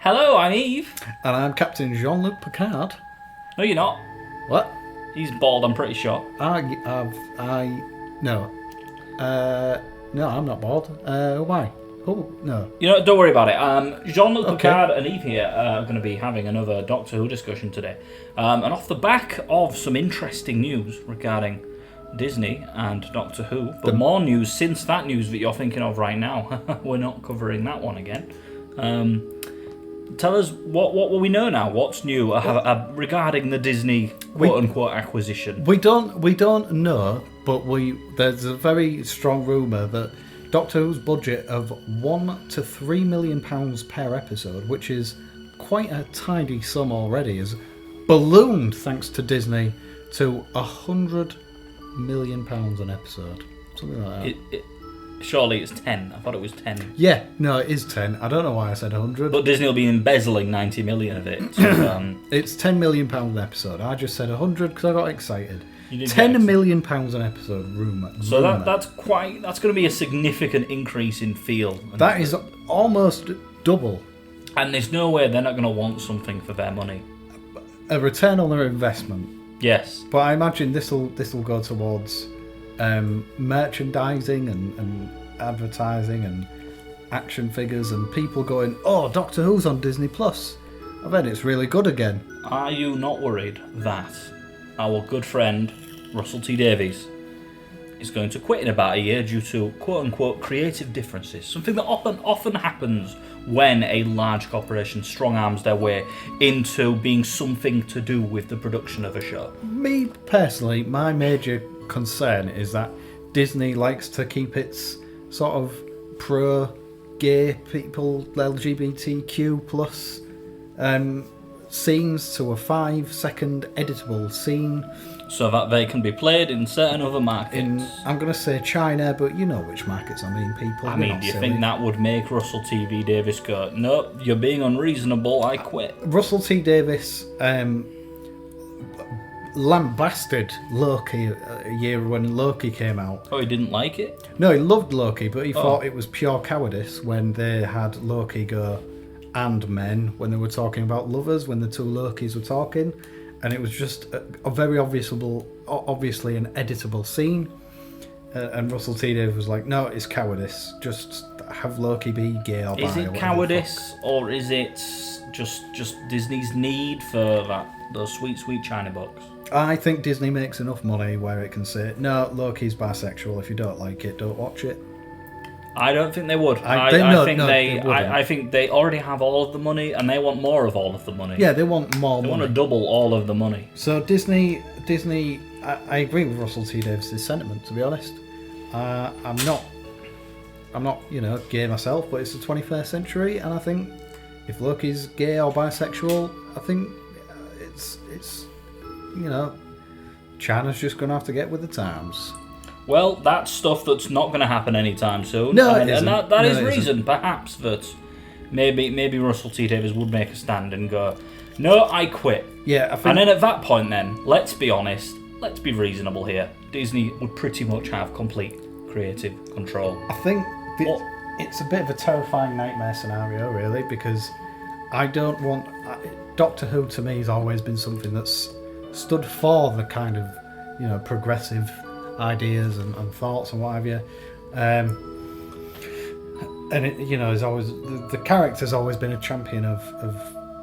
Hello, I'm Eve. And I'm Captain Jean-Luc Picard. No, you're not. What? He's bald, I'm pretty sure. No, I'm not bald. Why? Oh, no. You know, don't worry about it. Jean-Luc Picard and Eve here are going to be having another Doctor Who discussion today. And off the back of some interesting news regarding Disney and Doctor Who, but more news since that news that you're thinking of right now. We're not covering that one again. Tell us what we know now. What's new regarding the Disney quote-unquote acquisition? We don't know, but there's a very strong rumour that Doctor Who's budget of £1 to £3 million per episode, which is quite a tidy sum already, is ballooned thanks to Disney to £100 million an episode, something like that. Surely it's 10. I thought it was 10. Yeah, no, it is 10. I don't know why I said 100. But Disney will be embezzling 90 million of it. So, it's £10 million an episode. I just said 100 because I got excited. £10 million an episode, rumour. So that's going to be a significant increase in feel. That is almost double. And there's no way they're not going to want something for their money. A return on their investment. Yes. But I imagine this will go towards merchandising and advertising and action figures and people going, oh, Doctor Who's on Disney Plus. I bet it's really good again. Are you not worried that our good friend Russell T Davies is going to quit in about a year due to quote-unquote creative differences? Something that often happens when a large corporation strong-arms their way into being something to do with the production of a show. Me, personally, my major concern is that Disney likes to keep its sort of pro-gay people, LGBTQ plus scenes to a 5-second editable scene. So that they can be played in certain other markets. I'm going to say China, but you know which markets I mean, people. Do you think that would make Russell T Davies go, nope, you're being unreasonable, I quit? Russell T Davies lambasted Loki a year when Loki came out. Oh, he didn't like it? No, he loved Loki, but he thought it was pure cowardice when they had Loki go and men when they were talking about lovers, when the two Lokis were talking. And it was just a very obviously an editable scene. And Russell T Davies was like, no, it's cowardice. Just have Loki be gay or bi. Is it cowardice, or is it just Disney's need for those sweet China books? I think Disney makes enough money where it can say, no, Loki's bisexual. If you don't like it, don't watch it. I don't think they would. I think they already have all of the money, and they want more of all of the money. Yeah, they want more money. They want to double all of the money. So Disney. I agree with Russell T Davies' sentiment. To be honest, I'm not gay myself, but it's the 21st century, and I think if Loki's gay or bisexual, I think it's China's just going to have to get with the times. Well, that's stuff that's not going to happen anytime soon. No, it isn't. And that is reason, perhaps, that maybe Russell T Davies would make a stand and go, no, I quit. Yeah, I think... And then at that point then, let's be honest, let's be reasonable here. Disney would pretty much have complete creative control. I think it's a bit of a terrifying nightmare scenario, really, because I don't want... Doctor Who, to me, has always been something that's stood for the kind of, progressive ideas and thoughts and what have you, and it is always the character's always been a champion of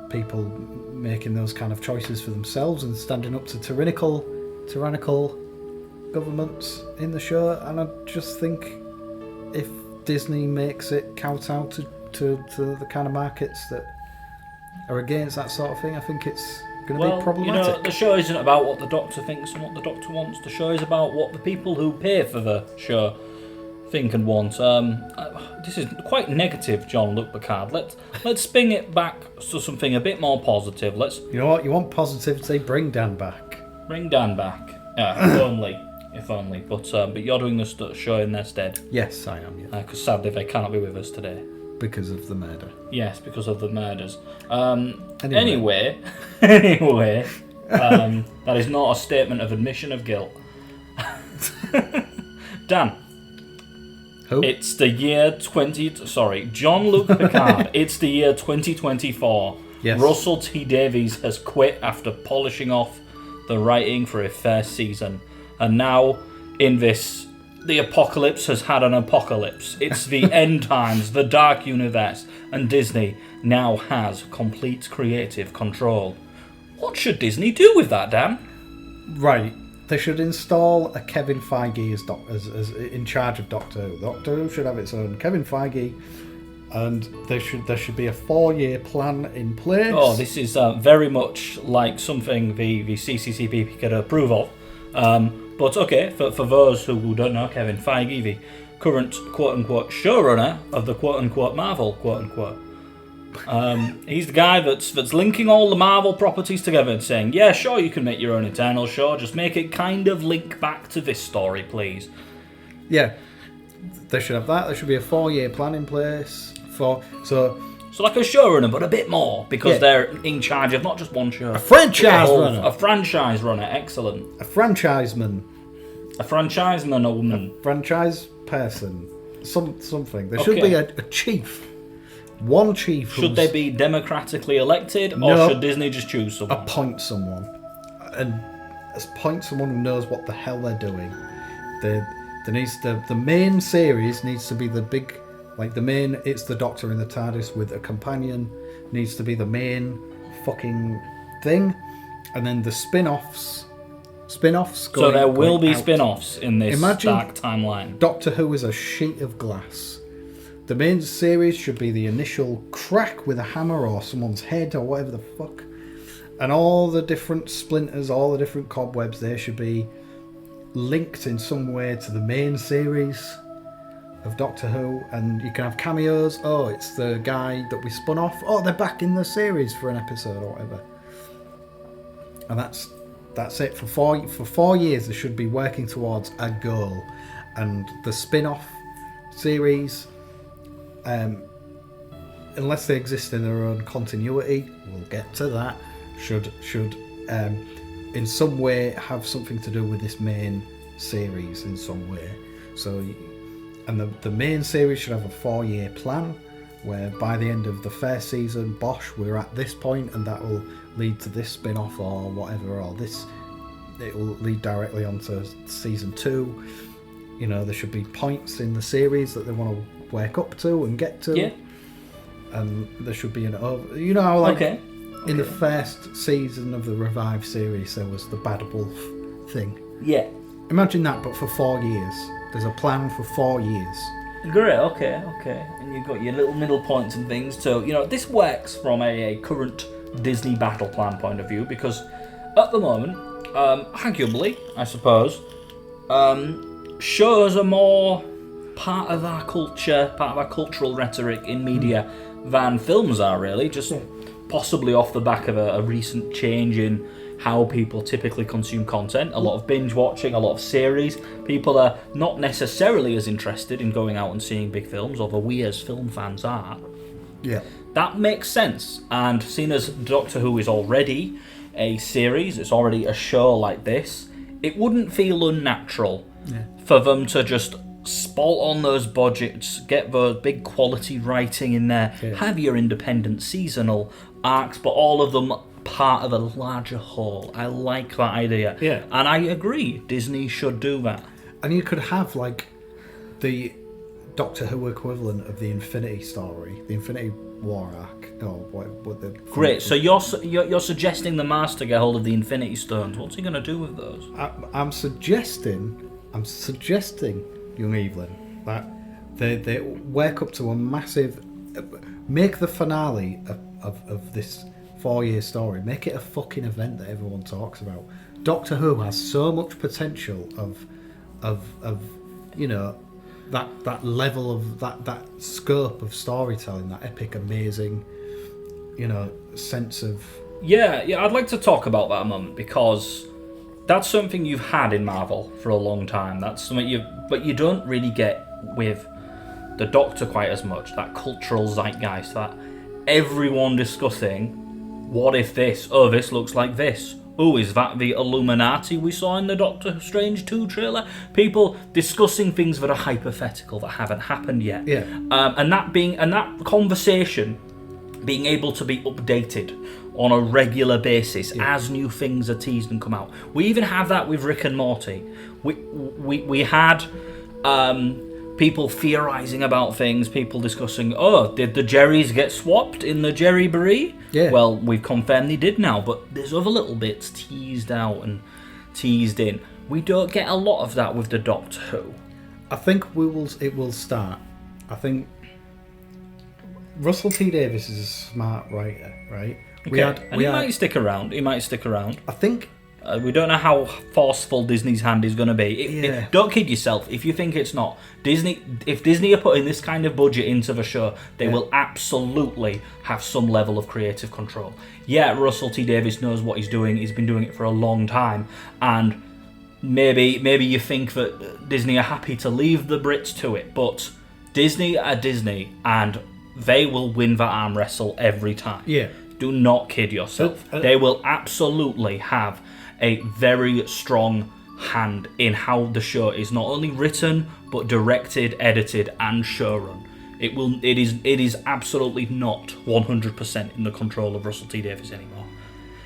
people making those kind of choices for themselves and standing up to tyrannical governments in the show. And I just think if Disney makes it kowtow to the kind of markets that are against that sort of thing, I think it's going to be problematic. The show isn't about what the Doctor thinks and what the Doctor wants. The show is about what the people who pay for the show think and want. This is quite negative, Jean-Luc Picard. Let's spin it back to something a bit more positive. You know what? You want positivity? Bring Dan back. Bring Dan back. If only. But you're doing the show in their stead. Yes, I am. Yeah. Because sadly they cannot be with us today. Because of the murder. Yes, because of the murders. Anyway, that is not a statement of admission of guilt. Dan. Who? It's the year Jean-Luc Picard. It's the year 2024. Yes. Russell T Davies has quit after polishing off the writing for a first season. And now, in this, the apocalypse has had an apocalypse. It's the end times, the dark universe, and Disney now has complete creative control. What should Disney do with that, Dan? Right. They should install a Kevin Feige as in charge of Doctor Who. Doctor Who should have its own Kevin Feige, and there should be a 4-year plan in place. Oh, this is very much like something the CCCP could approve of. But okay, for those who don't know, Kevin Feige, the current quote-unquote showrunner of the quote-unquote Marvel quote-unquote. He's the guy that's linking all the Marvel properties together and saying, yeah, sure, you can make your own Eternal show, just make it kind of link back to this story, please. Yeah, they should have that. There should be a 4-year plan in place So like a showrunner, but a bit more, because they're in charge of not just one show. A franchise runner. A franchise runner, excellent. A franchiseman. A franchiseman, a woman. A franchise person. Something. There should be a chief. One chief. Should they be democratically elected, or should Disney just choose someone? Appoint someone. And appoint someone who knows what the hell they're doing. The main series needs to be the big... Like it's the Doctor in the TARDIS with a companion, needs to be the main fucking thing, and then the spin-offs. So there will be spin-offs in this dark timeline. Doctor Who is a sheet of glass. The main series should be the initial crack with a hammer or someone's head or whatever the fuck, and all the different splinters, all the different cobwebs, they should be linked in some way to the main series of Doctor Who, and you can have cameos. Oh, it's the guy that we spun off. Oh, they're back in the series for an episode or whatever. And that's it. For 4 years, they should be working towards a goal. And the spin-off series, unless they exist in their own continuity, we'll get to that, should in some way have something to do with this main series in some way. So... And the main series should have a 4-year plan, where by the end of the first season, bosh, we're at this point, and that will lead to this spin-off or whatever, or this, it will lead directly onto season 2. You know, there should be points in the series that they want to work up to and get to. Yeah. And there should be you know, like in the first season of the Revive series, there was the Bad Wolf thing. Yeah. Imagine that, but for 4 years. There's a plan for 4 years. Great, okay. And you've got your little middle points and things too. You know, this works from a current Disney battle plan point of view, because at the moment, arguably, I suppose, shows are more part of our culture, part of our cultural rhetoric in media than films are, really. Just possibly off the back of a recent change in how people typically consume content. A lot of binge watching, a lot of series. People are not necessarily as interested in going out and seeing big films, although we as film fans are. Yeah. That makes sense. And seeing as Doctor Who is already a series, it's already a show like this, it wouldn't feel unnatural for them to just spot on those budgets, get those big quality writing in there, have your independent seasonal arcs, but all of them part of a larger whole. I like that idea. Yeah. And I agree, Disney should do that. And you could have, like, the Doctor Who equivalent of the Infinity story, the Infinity War arc. Great, so you're suggesting the Master get hold of the Infinity Stones. What's he going to do with those? I'm suggesting, young Evelyn, that they work up to a massive... Make the finale of this 4-year story, make it a fucking event that everyone talks about. Doctor Who has so much potential of you know, that level of that scope of storytelling, that epic, amazing, you know, sense of... Yeah, I'd like to talk about that a moment, because that's something you've had in Marvel for a long time. That's something but you don't really get with the Doctor quite as much, that cultural zeitgeist, that everyone discussing, what if this? Oh, this looks like this. oh, is that the Illuminati we saw in the Doctor Strange 2 trailer? People discussing things that are hypothetical, that haven't happened yet. Yeah. And that conversation being able to be updated on a regular basis as new things are teased and come out. We even have that with Rick and Morty. We had people theorizing about things, people discussing, oh, did the Jerrys get swapped in the Jerry Brie? Yeah. Well, we've confirmed they did now, but there's other little bits teased out and teased in. We don't get a lot of that with the Doctor Who. I think it will start. I think Russell T Davies is a smart writer, right? Okay. He might stick around. I think we don't know how forceful Disney's hand is going to be. Don't kid yourself. If you think it's not if Disney are putting this kind of budget into the show, they will absolutely have some level of creative control. Yeah, Russell T Davies knows what he's doing. He's been doing it for a long time, and maybe you think that Disney are happy to leave the Brits to it, but Disney are Disney, and they will win that arm wrestle every time. Yeah. Do not kid yourself. They will absolutely have a very strong hand in how the show is not only written but directed, edited, and showrun. It is absolutely not 100% in the control of Russell T Davies anymore.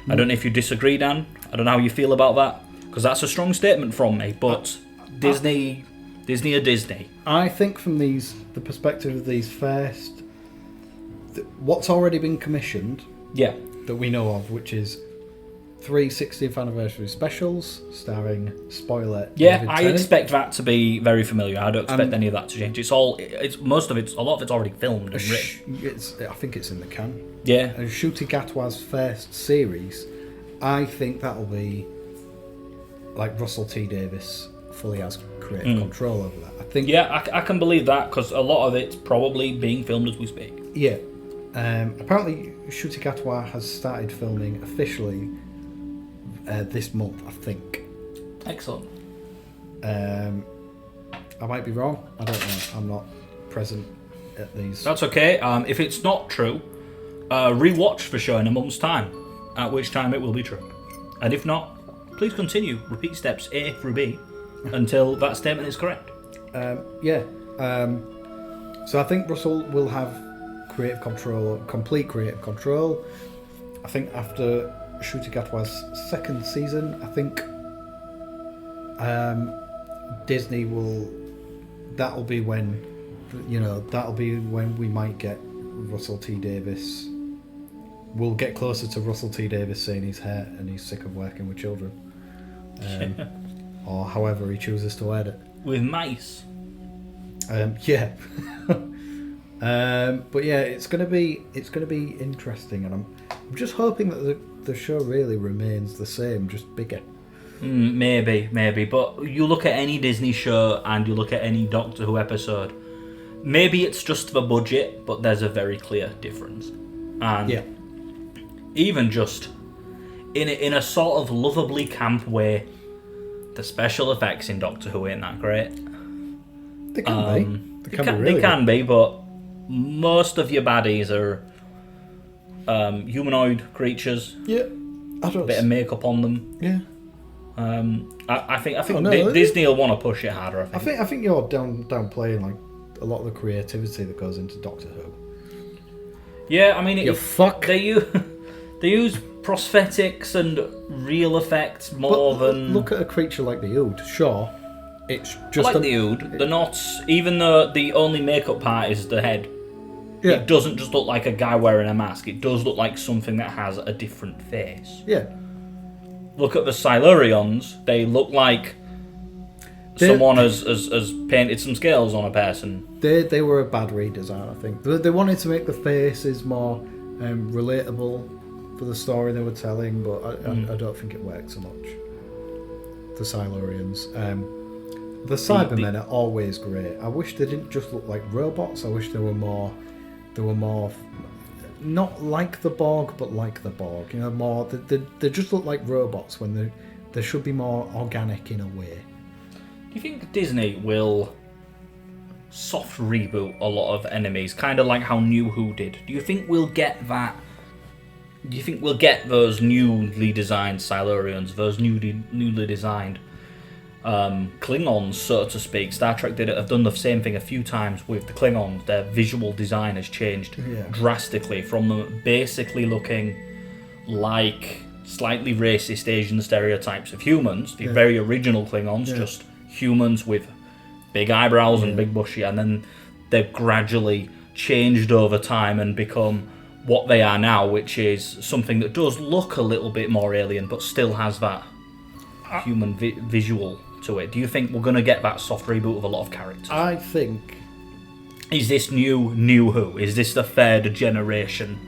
I don't know if you disagree, Dan. I don't know how you feel about that, because that's a strong statement from me. But Disney are Disney. I think from the perspective of these first, what's already been commissioned. Yeah. That we know of, which is 3 60th anniversary specials starring Spoiler. Yeah, I expect that to be very familiar. I don't expect any of that to change. A lot of it's already filmed and written. I think it's in the can. Yeah. And Ncuti Gatwa's first series, I think that'll be like Russell T Davies fully has creative control over that. I think. Yeah, I can believe that, because a lot of it's probably being filmed as we speak. Yeah. Apparently, Ncuti Gatwa has started filming officially this month, I think. Excellent. I might be wrong. I don't know. I'm not present at these. That's okay. If it's not true, rewatch the show in a month's time, at which time it will be true. And if not, please continue. Repeat steps A through B until that statement is correct. So I think Russell will have complete creative control. I think after Ncuti Gatwa's second season, I think Disney will. That'll be when we might get Russell T Davies. We'll get closer to Russell T Davies saying he's hurt and he's sick of working with children, or however he chooses to word it. With mice. Yeah. But yeah, it's gonna be interesting, and I'm just hoping that the show really remains the same, just bigger. Maybe, but you look at any Disney show and you look at any Doctor Who episode, maybe it's just the budget, but there's a very clear difference. And even just in a sort of lovably camp way, the special effects in Doctor Who ain't that great. They can be. They can be, but most of your baddies are humanoid creatures. Yeah, a bit of makeup on them. Yeah. I think Disney will want to push it harder. I think you're downplaying like a lot of the creativity that goes into Doctor Who. Yeah, I mean, They use prosthetics and real effects more than. Look at a creature like the Ood. Sure, it's just like the Ood. They're not, even though the only makeup part is the head. Yeah. It doesn't just look like a guy wearing a mask. It does look like something that has a different face. Yeah. Look at the Silurians. They look like someone has painted some scales on a person. They were a bad redesign, I think. They wanted to make the faces more relatable for the story they were telling, but I don't think it worked so much. The Silurians. The Cybermen are always great. I wish they didn't just look like robots. I wish they were more not like the Borg, but like the Borg. You know, more. They just look like robots when they should be more organic in a way. Do you think Disney will soft reboot a lot of enemies, kind of like how New Who did? Do you think we'll get that Do you think we'll get those newly designed Silurians, those newly designed Klingons, so to speak? Star Trek have done the same thing a few times with the Klingons. Their visual design has changed drastically from them basically looking like slightly racist Asian stereotypes of humans, the very original Klingons, just humans with big eyebrows and big bushy, and then they've gradually changed over time and become what they are now, which is something that does look a little bit more alien, but still has that human visual to it. Do you think we're going to get that soft reboot of a lot of characters? I think... Is this new Who? Is this the third generation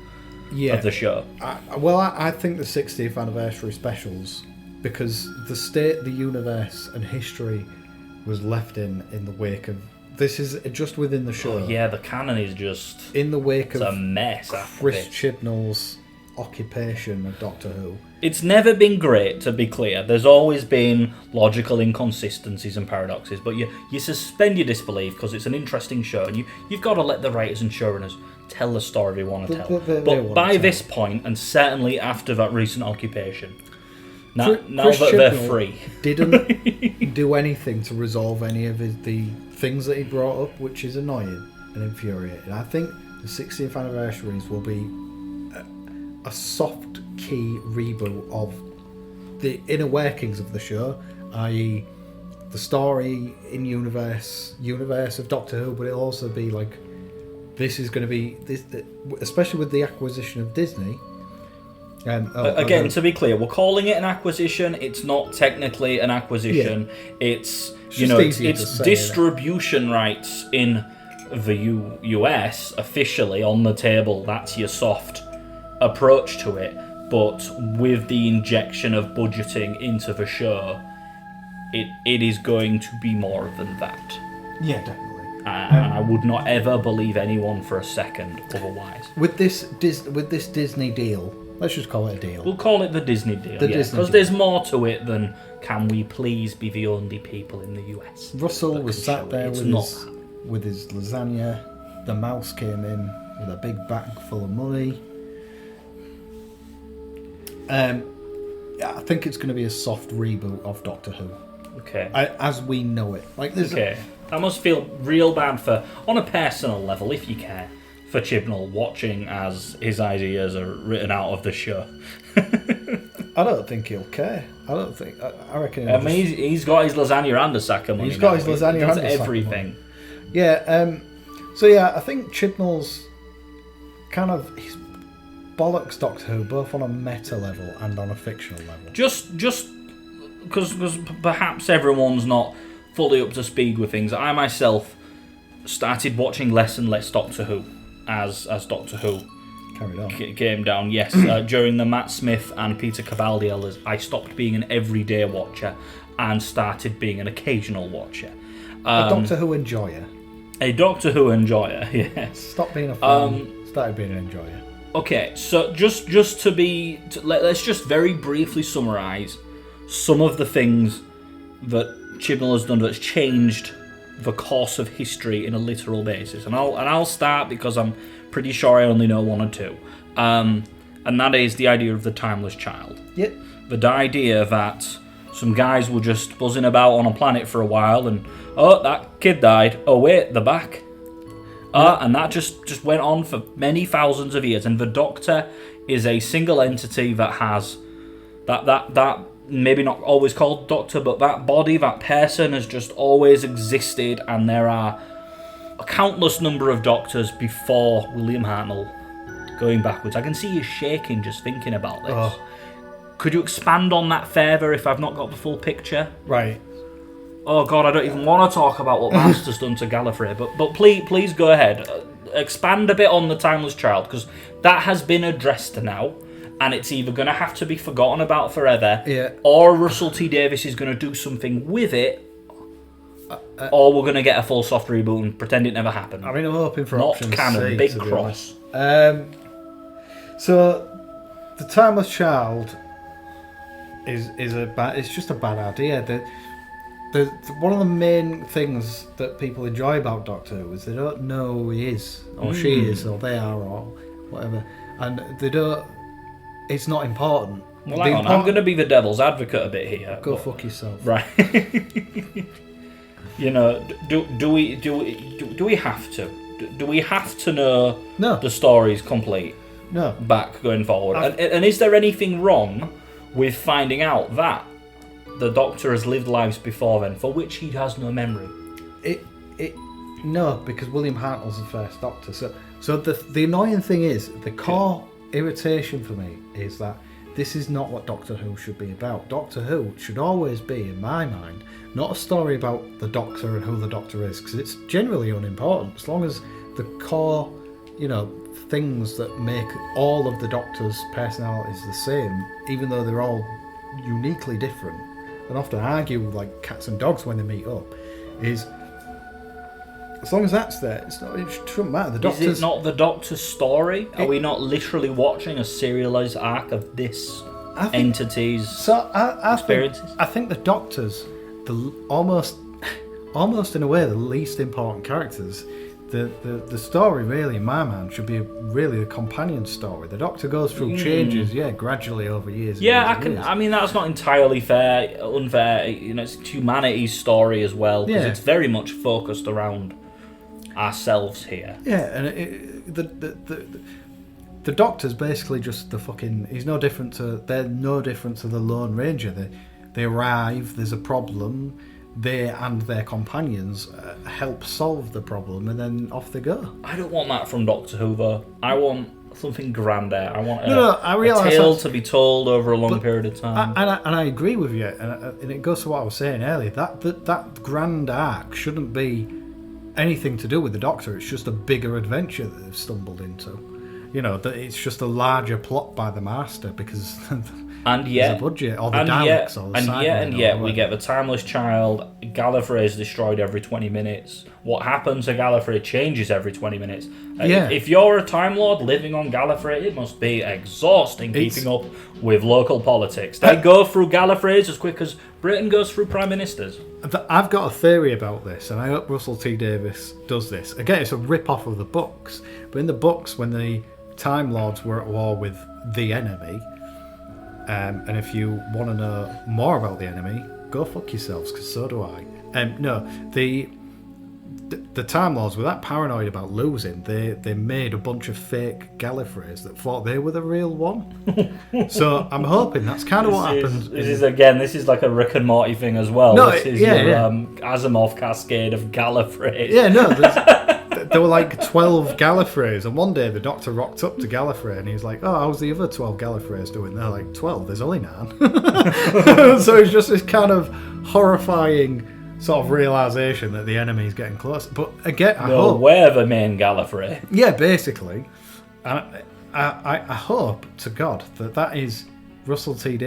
of the show? I think the 60th anniversary specials, because the state the universe and history was left in the wake of... This is just within the show. Oh, yeah, the canon is just... In the wake of a mess. Chris Chibnall's occupation of Doctor Who. It's never been great, to be clear. There's always been logical inconsistencies and paradoxes, but you suspend your disbelief because it's an interesting show, and you've got to let the writers and showrunners tell the story they want to tell. But by this point, and certainly after that recent occupation, now that they're free... didn't do anything to resolve any of the things that he brought up, which is annoying and infuriating. I think the 60th anniversaries will be a soft key reboot of the inner workings of the show, i.e. the story in universe of Doctor Who, but it'll also be like, this is going to be this, especially with the acquisition of Disney. Again, to be clear, we're calling it an acquisition. It's not technically an acquisition. It's it's distribution rights in the US officially on the table. That's your soft approach to it. But with the injection of budgeting into the show, it is going to be more than that. Yeah, definitely. And I would not ever believe anyone for a second otherwise. With this Disney deal, let's just call it a deal. We'll call it the Disney deal, because there's more to it than can we please be the only people in the US. Russell was sat there with his lasagna. The mouse came in with a big bag full of money. I think it's going to be a soft reboot of Doctor Who. Okay. As we know it. That must feel real bad on a personal level, if you care, for Chibnall watching as his ideas are written out of the show. I don't think he'll care. I reckon. He's got his lasagna and a sack of money. He's got his lasagna and everything. Yeah. So yeah, I think Chibnall's he's bollocks Doctor Who both on a meta level and on a fictional level. Just because perhaps everyone's not fully up to speed with things. I myself started watching less and less Doctor Who as Doctor Who came down. Yes, during the Matt Smith and Peter Capaldi eras, I stopped being an everyday watcher and started being an occasional watcher. A Doctor Who enjoyer. A Doctor Who enjoyer, yes. Stop being a fan, started being an enjoyer. Okay, so let's just very briefly summarise some of the things that Chibnall has done that's changed the course of history in a literal basis, and I'll start because I'm pretty sure I only know one or two, and that is the idea of the timeless child. Yep. The idea that some guys were just buzzing about on a planet for a while, and that kid died. Oh wait, they're back. And that just went on for many thousands of years, and the Doctor is a single entity that has that maybe not always called Doctor, but that body, that person has just always existed, and there are a countless number of Doctors before William Hartnell going backwards. I can see you shaking just thinking about this. Could you expand on that further if I've not got the full picture? Right. Oh God, I don't even want to talk about what Master's done to Gallifrey, but please go ahead. Expand a bit on the Timeless Child, because that has been addressed now, and it's either going to have to be forgotten about forever, or Russell T Davies is going to do something with it, or we're going to get a full soft reboot and pretend it never happened. I mean, I'm hoping for not option canon, C, big cross. So, the Timeless Child it's just a bad idea. One of the main things that people enjoy about Doctor Who is they don't know who he is, or she is, or they are, or whatever, and they don't. it's not important. Well, hang on. I'm going to be the devil's advocate a bit here. Go fuck yourself. Right. You know, do we have to? Do we have to know the story's complete? No. Back going forward. And is there anything wrong with finding out that the Doctor has lived lives before then for which he has no memory? No, because William Hartnell's the first Doctor. So the annoying thing is, the core irritation for me is that this is not what Doctor Who should be about. Doctor Who should always be, in my mind, not a story about the Doctor and who the Doctor is, because it's generally unimportant, as long as the core, things that make all of the Doctor's personalities the same, even though they're all uniquely different, and often argue like cats and dogs when they meet up, is as long as that's there, it shouldn't matter. Is it not the Doctor's story? Are we not literally watching a serialized arc of this entity's experiences? I think the Doctor's almost in a way the least important characters. The story really, in my mind, should be really a companion story. The Doctor goes through changes, gradually over years. I mean, that's not entirely unfair. It's humanity's story as well, because it's very much focused around ourselves here. Yeah, and the Doctor's basically just the fucking. They're no different to the Lone Ranger. They arrive. There's a problem. They and their companions help solve the problem, and then off they go. I don't want that from Doctor Who, though. I want something grander. I want a tale to be told over a long period of time. And I agree with you, and it goes to what I was saying earlier. That grand arc shouldn't be anything to do with the Doctor. It's just a bigger adventure that they've stumbled into. That it's just a larger plot by the Master because. And yet, there's a budget, or the Daleks, or the and yet, we get the Timeless Child. Gallifrey is destroyed every 20 minutes. What happens to Gallifrey changes every 20 minutes. If you're a Time Lord living on Gallifrey, it must be exhausting keeping up with local politics. They go through Gallifreys as quick as Britain goes through Prime Ministers. I've got a theory about this, and I hope Russell T Davies does this. Again, it's a rip-off of the books. But in the books, when the Time Lords were at war with the enemy... and if you want to know more about the enemy, go fuck yourselves, because so do I. The Time Lords were that paranoid about losing, they made a bunch of fake Gallifreys that thought they were the real one. So I'm hoping that's kind of what happened. This is like a Rick and Morty thing as well. No, this is your Asimov cascade of Gallifreys. Yeah, no, there were like 12 Gallifreys, and one day the Doctor rocked up to Gallifrey and he was like, "Oh, how's the other 12 Gallifreys doing?" They're like, 12? There's only 9. So it's just this kind of horrifying sort of realisation that the enemy's getting close. But again, I hope... we're the main Gallifrey. Yeah, basically. I hope to God that is how Russell T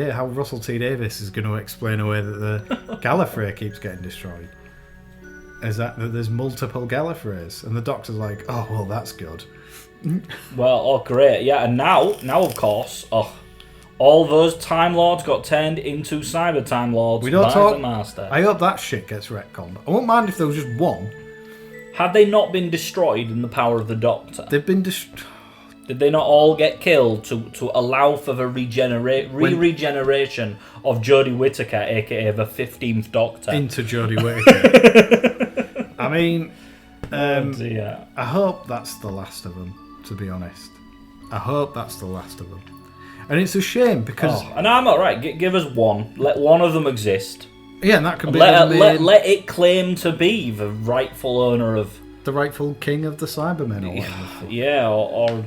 Davies is going to explain away that the Gallifrey keeps getting destroyed. Is that there's multiple Gallifreys, and the Doctor's like, "Oh, well, that's good." Well, great, yeah. And now, of course, all those Time Lords got turned into Cyber Time Lords by the Master. I hope that shit gets retconned. I won't mind if there was just one. Had they not been destroyed in the power of the Doctor? They've been destroyed. Did they not all get killed to allow for the regeneration of Jodie Whittaker, aka the 15th Doctor? Into Jodie Whittaker. I mean, I hope that's the last of them, to be honest. I hope that's the last of them. And it's a shame because... and I'm alright, give us one. Let one of them exist. Yeah, and that can be... Let it claim to be the rightful owner of... The rightful king of the Cybermen or whatever. Yeah, or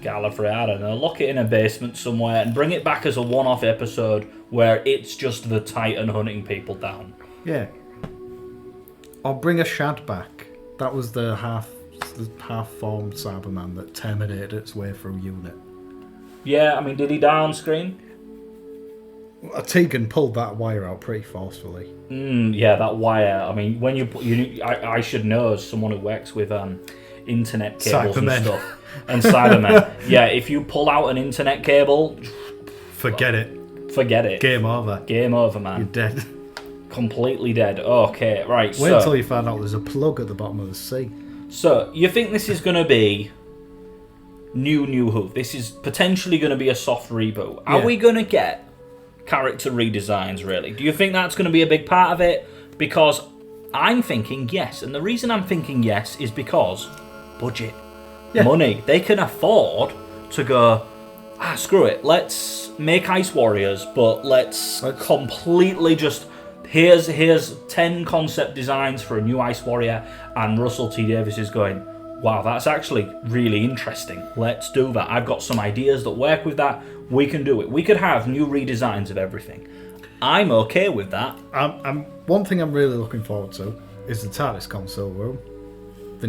Gallifrey, I don't know. Lock it in a basement somewhere and bring it back as a one-off episode where it's just the Titan hunting people down. Yeah. Or bring a Shad back. That was the half-formed Cyberman that terminated its way through UNIT. Yeah, I mean, did he die on screen? Tegan pulled that wire out pretty forcefully. Yeah, that wire. I mean, when I should know as someone who works with internet cables Cybermen. And stuff and Cybermen. Yeah, if you pull out an internet cable, forget it. Game over, man. You're dead. Completely dead. Okay, right. Wait until you find out there's a plug at the bottom of the sea. So you think this is going to be New Who. This is potentially going to be a soft reboot. Are Yeah. we going to get character redesigns, really? Do you think that's going to be a big part of it? Because I'm thinking yes. And the reason I'm thinking yes is because budget. Yeah. Money. They can afford to go, screw it. Let's make Ice Warriors, but let's completely just... Here's 10 concept designs for a new Ice Warrior, and Russell T Davies is going, wow, that's actually really interesting. Let's do that. I've got some ideas that work with that. We can do it. We could have new redesigns of everything. I'm okay with that. One thing I'm really looking forward to is the TARDIS console room. The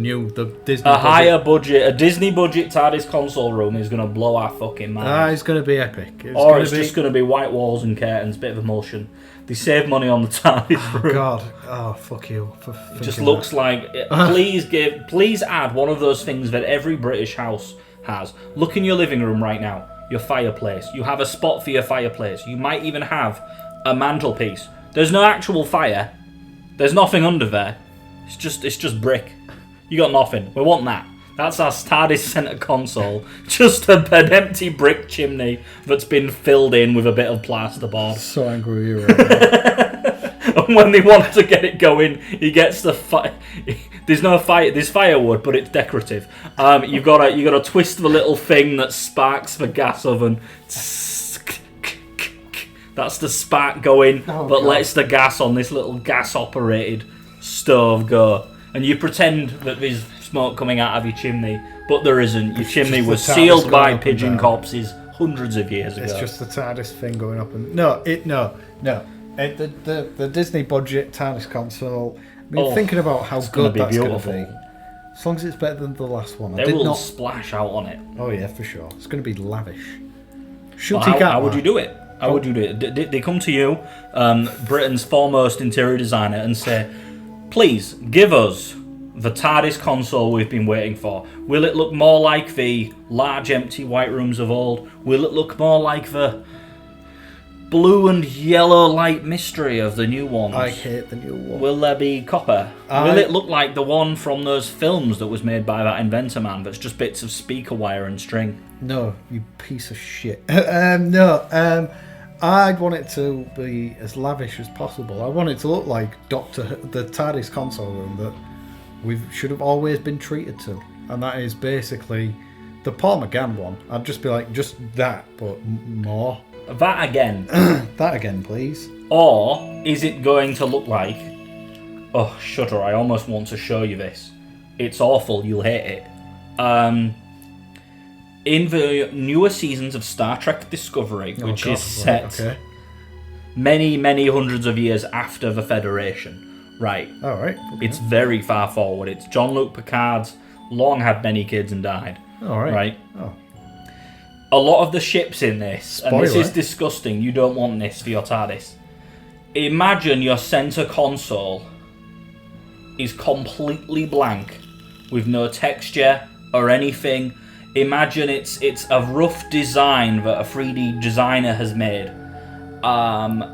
Disney A Disney budget TARDIS console room is going to blow our fucking mind. It's going to be epic. Just going to be white walls and curtains, bit of emulsion. They save money on the TARDIS room. God, fuck you. It just looks like... Please add one of those things that every British house has. Look in your living room right now. Your fireplace. You have a spot for your fireplace. You might even have a mantelpiece. There's no actual fire. There's nothing under there. It's just brick. You got nothing. We want that. That's our TARDIS centre console. Just an empty brick chimney that's been filled in with a bit of plasterboard. So angry with you right now. And when they want to get it going, he gets the There's no fire. There's firewood, but it's decorative. You gotta twist the little thing that sparks the gas oven. That's the spark going, but lets the gas on this little gas-operated stove go. And you pretend that there's smoke coming out of your chimney, but there isn't. Your chimney was sealed by pigeon corpses hundreds of years ago. It's just the TARDIS thing going up and the Disney budget TARDIS console. I mean, thinking about how good that's going to be. As long as it's better than the last one. They will splash out on it. Oh yeah, for sure. It's going to be lavish. How would you do it? How would you do it? They come to you, Britain's foremost interior designer, and say, please, give us the TARDIS console we've been waiting for. Will it look more like the large empty white rooms of old? Will it look more like the blue and yellow light mystery of the new ones? I hate the new one. Will there be copper? Will it look like the one from those films that was made by that inventor man that's just bits of speaker wire and string? No, you piece of shit. I'd want it to be as lavish as possible. I want it to look like the TARDIS console room that we should have always been treated to. And that is basically the Paul McGann one. I'd just be like, just that, but more. That again. That again, please. Or is it going to look like... Oh, shudder, I almost want to show you this. It's awful, you'll hate it. In the newer seasons of Star Trek Discovery, which is set many, many hundreds of years after the Federation, right? All right. Okay. It's very far forward. It's Jean-Luc Picard's long had many kids and died. All right. Right? Oh. A lot of the ships in this, and this Spoiler. is disgusting, you don't want this for your TARDIS. Imagine your center console is completely blank, with no texture or anything. Imagine it's a rough design that a 3D designer has made.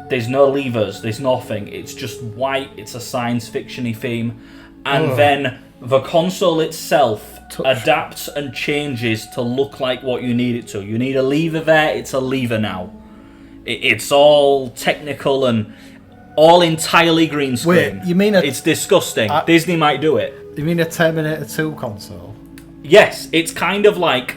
There's no levers, there's nothing. It's just white, it's a science fiction-y theme. And then the console itself adapts and changes to look like what you need it to. You need a lever there, it's a lever now. It's all technical and all entirely green screen. Wait, you mean it's disgusting. Disney might do it. You mean a Terminator 2 console? Yes, it's kind of like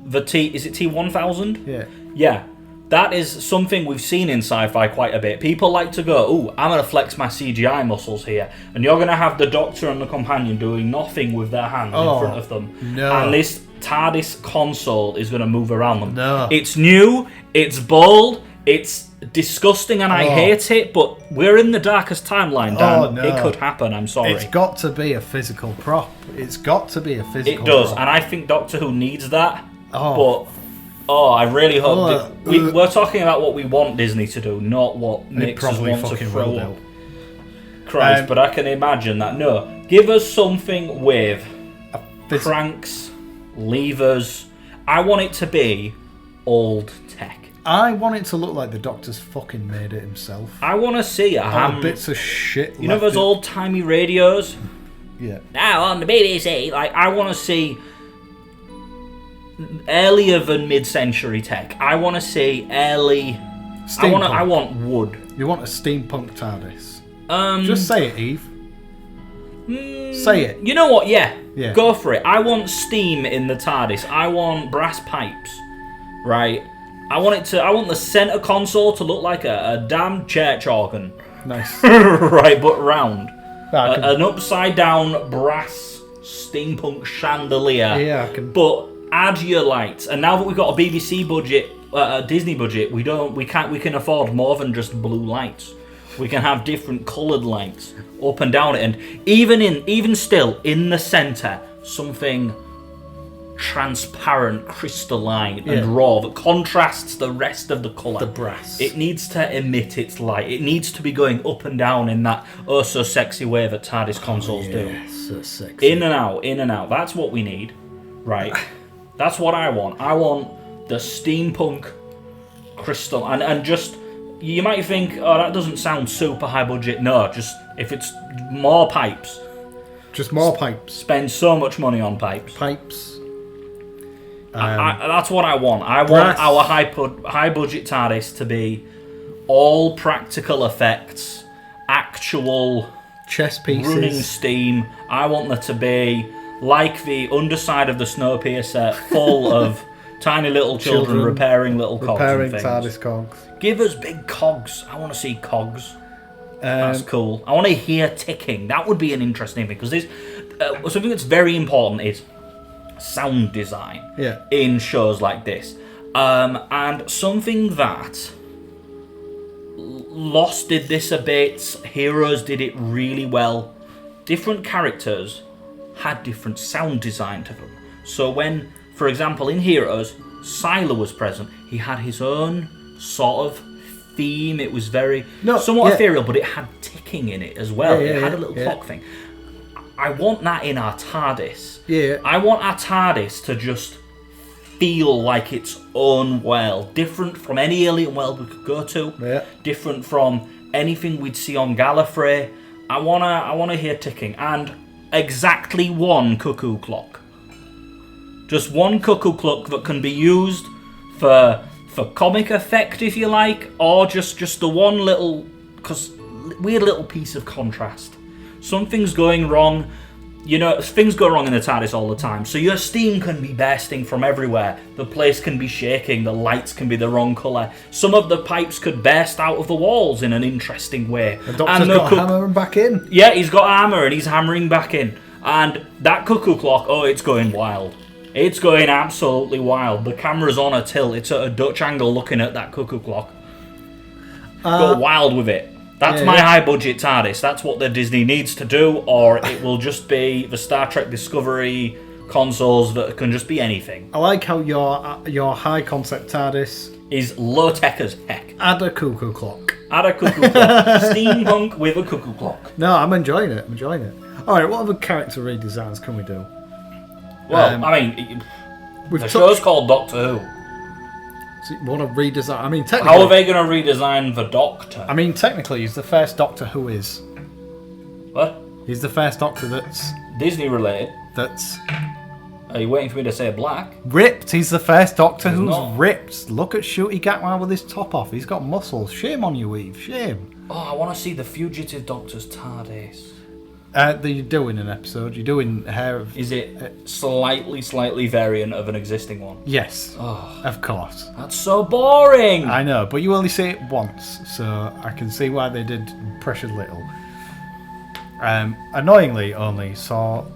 the is it T-1000? Yeah. Yeah. That is something we've seen in sci-fi quite a bit. People like to go, ooh, I'm going to flex my CGI muscles here. And you're going to have the Doctor and the Companion doing nothing with their hands in front of them. No. And this TARDIS console is going to move around them. No. It's new, it's bold, it's disgusting and I hate it, but we're in the darkest timeline, Dan. No. It could happen, I'm sorry. It's got to be a physical prop. It's got to be a physical It does, prop. and I think Doctor Who needs that. But I really hope we're talking about what we want Disney to do, not what makes us want to throw up. Christ, but I can imagine that. No, give us something with cranks, levers. I want it to be old tech. I want it to look like the Doctor's fucking made it himself. I want to see bits of shit. You know those old timey radios? Yeah. Now on the BBC, like I want to see earlier than mid-century tech. I want to see early. Steampunk. I want wood. You want a steampunk TARDIS? Just say it, Eve. Say it. You know what? Yeah. Yeah. Go for it. I want steam in the TARDIS. I want brass pipes. Right. I want the center console to look like a damn church organ. Nice. Right, but round. I An upside down brass steampunk chandelier. Yeah, I can. But add your lights. And now that we've got a BBC budget, a Disney budget, we can afford more than just blue lights. We can have different coloured lights up and down it, and even still in the centre, something transparent, crystalline, and raw that contrasts the rest of the colour. The brass. It needs to emit its light. It needs to be going up and down in that oh so sexy way that TARDIS consoles do. So sexy. In and out. That's what we need, right? That's what I want. I want the steampunk crystal, and just. You might think, oh, that doesn't sound super high budget. No, just if it's more pipes. Just more pipes. Spend so much money on pipes. Pipes. That's what I want. I want our high budget TARDIS to be all practical effects, actual chess pieces, running steam. I want there to be like the underside of the Snowpiercer, full of tiny little children repairing little cogs and things. TARDIS cogs. Give us big cogs. I want to see cogs. That's cool. I want to hear ticking. That would be an interesting thing, because there's something that's very important is sound design in shows like this. And something that Lost did this a bit, Heroes did it really well. Different characters had different sound design to them. So when, for example, in Heroes, Sylar was present, he had his own sort of theme. It was somewhat ethereal, but it had ticking in it as well. It had a little clock thing. I want that in our TARDIS. Yeah. I want our TARDIS to just feel like its own world, different from any alien world we could go to, different from anything we'd see on Gallifrey. I wanna hear ticking, and exactly one cuckoo clock. Just one cuckoo clock that can be used for comic effect, if you like, or just the one little, because weird little piece of contrast. Something's going wrong. You know, things go wrong in the TARDIS all the time. So your steam can be bursting from everywhere. The place can be shaking. The lights can be the wrong colour. Some of the pipes could burst out of the walls in an interesting way. The Doctor's got hammering back in. Yeah, he's got a hammer and he's hammering back in. And that cuckoo clock, it's going wild. It's going absolutely wild. The camera's on a tilt. It's at a Dutch angle looking at that cuckoo clock. Go wild with it. That's my high-budget TARDIS. That's what the Disney needs to do, or it will just be the Star Trek Discovery consoles that can just be anything. I like how your high-concept TARDIS is low-tech as heck. Add a cuckoo clock. Add a cuckoo clock. Steampunk with a cuckoo clock. No, I'm enjoying it. All right, what other character redesigns can we do? Well, I mean, the show's called Doctor Who. So you want to redesign? I mean, technically, how are they going to redesign the Doctor? I mean, technically, he's the first Doctor who is. What? He's the first Doctor that's Disney related. That's. Are you waiting for me to say black? Ripped. He's the first Doctor who's ripped. Look at Shooty Gatwa with his top off. He's got muscles. Shame on you, Eve. Shame. Oh, I want to see the Fugitive Doctor's TARDIS. You're doing an episode. You're doing hair of. Is it slightly variant of an existing one? Yes. Oh, of course. That's so boring. I know, but you only see it once, so I can see why they did Precious Little. Annoyingly, only saw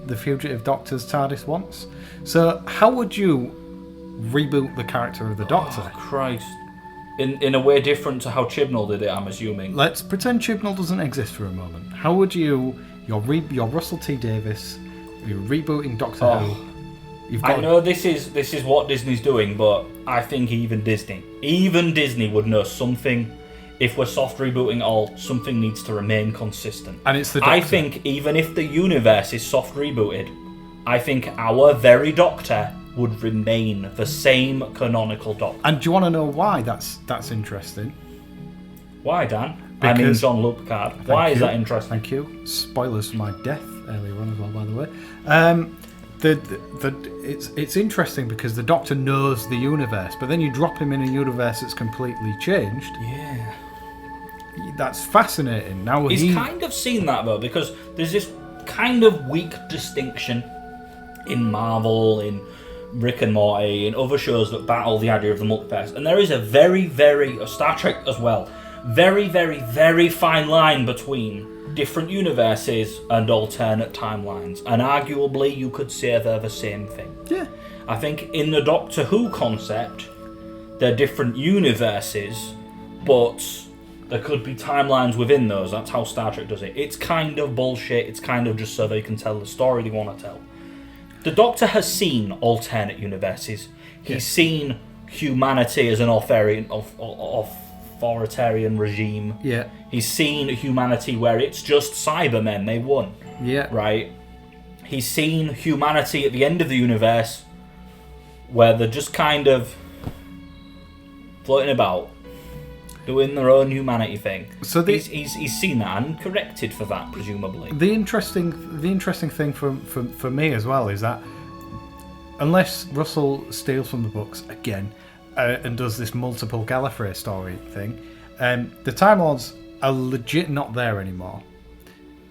the Fugitive Doctor's TARDIS once. So, how would you reboot the character of the Doctor? Oh, Christ. In a way different to how Chibnall did it, I'm assuming. Let's pretend Chibnall doesn't exist for a moment. How would you're Russell T Davies, you're rebooting Doctor Who. I know this is what Disney's doing, but I think even Disney would know something. If we're soft rebooting all, something needs to remain consistent. And it's the Doctor. I think even if the universe is soft rebooted, I think our very Doctor would remain the same canonical Doctor. And do you want to know why that's interesting? Why, Dan? I mean Jean-Luc Picard. Why is that interesting? Thank you. Spoilers for my death earlier on as well, by the way. it's interesting because the Doctor knows the universe, but then you drop him in a universe that's completely changed. Yeah. That's fascinating. Now He's kind of seen that, though, because there's this kind of weak distinction in Marvel, in Rick and Morty, in other shows that battle the idea of the multiverse. And there is a very, very... Star Trek as well. Very, very, very fine line between different universes and alternate timelines. And arguably, you could say they're the same thing. Yeah. I think in the Doctor Who concept, they're different universes, but... there could be timelines within those. That's how Star Trek does it. It's kind of bullshit. It's kind of just so they can tell the story they want to tell. The Doctor has seen alternate universes. He's seen humanity as an authoritarian regime. Yeah. He's seen humanity where it's just Cybermen. They won. Yeah. Right? He's seen humanity at the end of the universe where they're just kind of floating about, doing their own humanity thing. So he's seen that and corrected for that, presumably. The interesting thing for me as well is that unless Russell steals from the books again and does this multiple Gallifrey story thing, the Time Lords are legit not there anymore.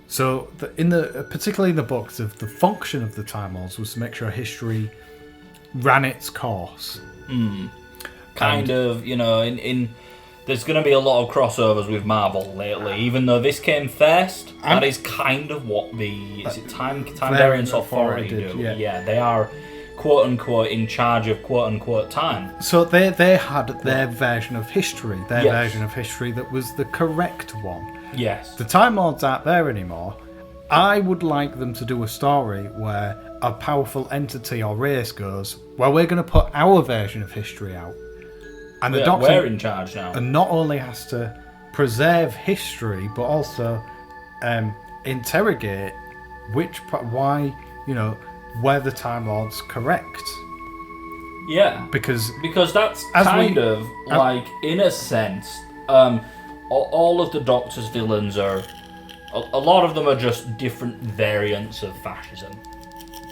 So particularly in the books, the function of the Time Lords was to make sure history ran its course. There's going to be a lot of crossovers with Marvel lately, even though this came first. That is kind of what the Time Variance Authority do. Yeah, they are quote unquote in charge of quote unquote time. So they had their version of history, version of history that was the correct one. Yes. The Time Lords aren't there anymore. I would like them to do a story where a powerful entity or race goes, well, we're going to put our version of history out. And the Doctor, we're in charge now. And not only has to preserve history, but also interrogate why, were the Time Lords correct? Yeah. Because that's in a sense, all of the Doctor's villains are, a lot of them are just different variants of fascism.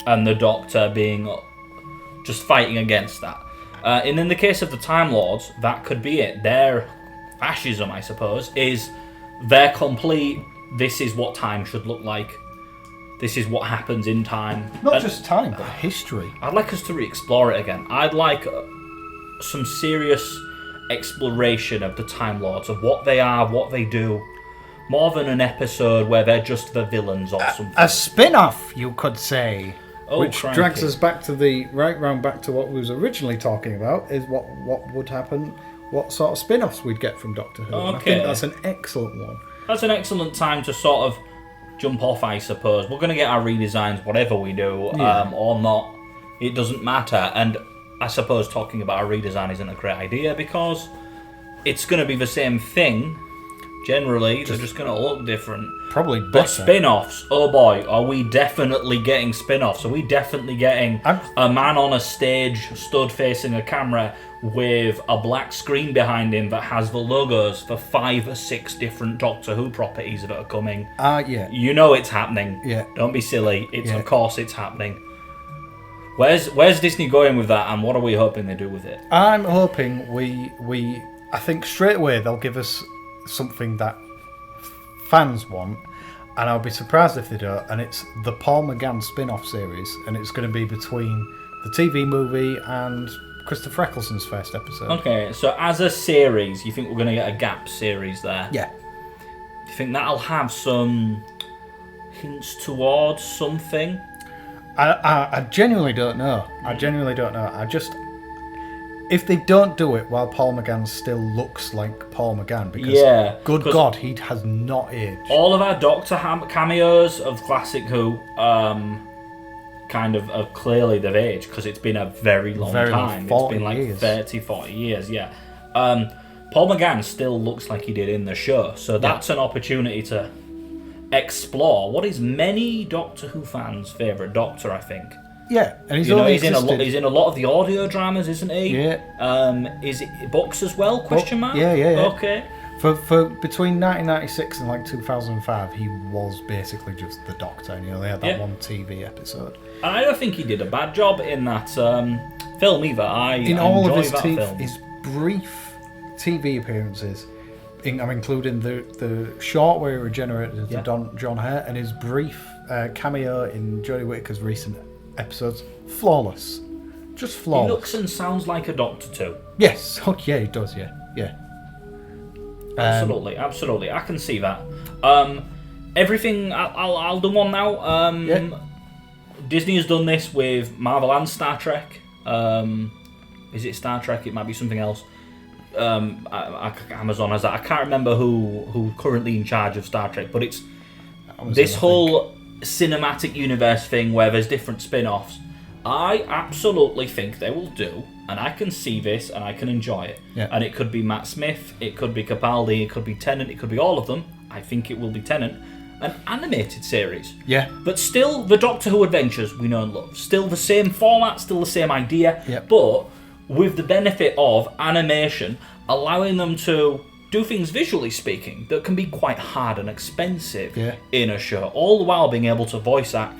And the Doctor being just fighting against that. And in the case of the Time Lords, that could be it. Their fascism, I suppose, is their complete, this is what time should look like. This is what happens in time. Not just time, but history. I'd like us to re-explore it again. I'd like some serious exploration of the Time Lords, of what they are, what they do. More than an episode where they're just the villains or something. A spin-off, you could say. Which crikey. drags us back to back to what we was originally talking about, is what would happen, what sort of spin-offs we'd get from Doctor Who. Okay. I think that's an excellent one. That's an excellent time to sort of jump off, I suppose. We're going to get our redesigns, whatever we do, or not. It doesn't matter. And I suppose talking about a redesign isn't a great idea because it's going to be the same thing. Generally, they're just going to look different. Probably better. But spin-offs, oh boy, are we definitely getting spin-offs? Are we definitely getting a man on a stage stood facing a camera with a black screen behind him that has the logos for 5 or 6 different Doctor Who properties that are coming? Yeah. You know it's happening. Yeah. Don't be silly. Of course it's happening. Where's Disney going with that, and what are we hoping they do with it? I'm hoping I think straight away they'll give us something that fans want, and I'll be surprised if they don't, and it's the Paul McGann spin-off series, and it's going to be between the TV movie and Christopher Eccleston's first episode. Okay, so as a series, you think we're going to get a gap series there? Yeah. Do you think that'll have some hints towards something? I genuinely don't know. If they don't do it while Paul McGann still looks like Paul McGann, because good God, he has not aged. All of our Doctor cameos of classic Who kind of are clearly they've aged because it's been a very long time. It's been like years. 30, 40 years, yeah. Paul McGann still looks like he did in the show, so that's an opportunity to explore what is many Doctor Who fans' favourite Doctor, I think. Yeah, and he's in a lot of the audio dramas, isn't he? Yeah. Is it books as well? Question mark. Yeah. Okay. For between 1996 and like 2005, he was basically just the Doctor, and he only had that one TV episode. And I don't think he did a bad job in that film either. In all of his brief TV appearances, I'm including the short where he regenerated into John Hurt, and his brief cameo in Jodie Whittaker's recent episodes, flawless. Just flawless. He looks and sounds like a Doctor too. Yes. Oh, yeah, he does, yeah. Absolutely. I can see that. Everything, I'll do one now. Disney has done this with Marvel and Star Trek. Is it Star Trek? It might be something else. Amazon has that. I can't remember who currently in charge of Star Trek, but it's this whole cinematic universe thing where there's different spin-offs. I absolutely think they will do, and I can see this and I can enjoy it. Yeah. And it could be Matt Smith, it could be Capaldi, it could be Tennant, it could be all of them. I think it will be Tennant. An animated series. Yeah. But still the Doctor Who adventures we know and love. Still the same format, still the same idea. Yep. But with the benefit of animation, allowing them to do things visually speaking that can be quite hard and expensive in a show, all the while being able to voice act,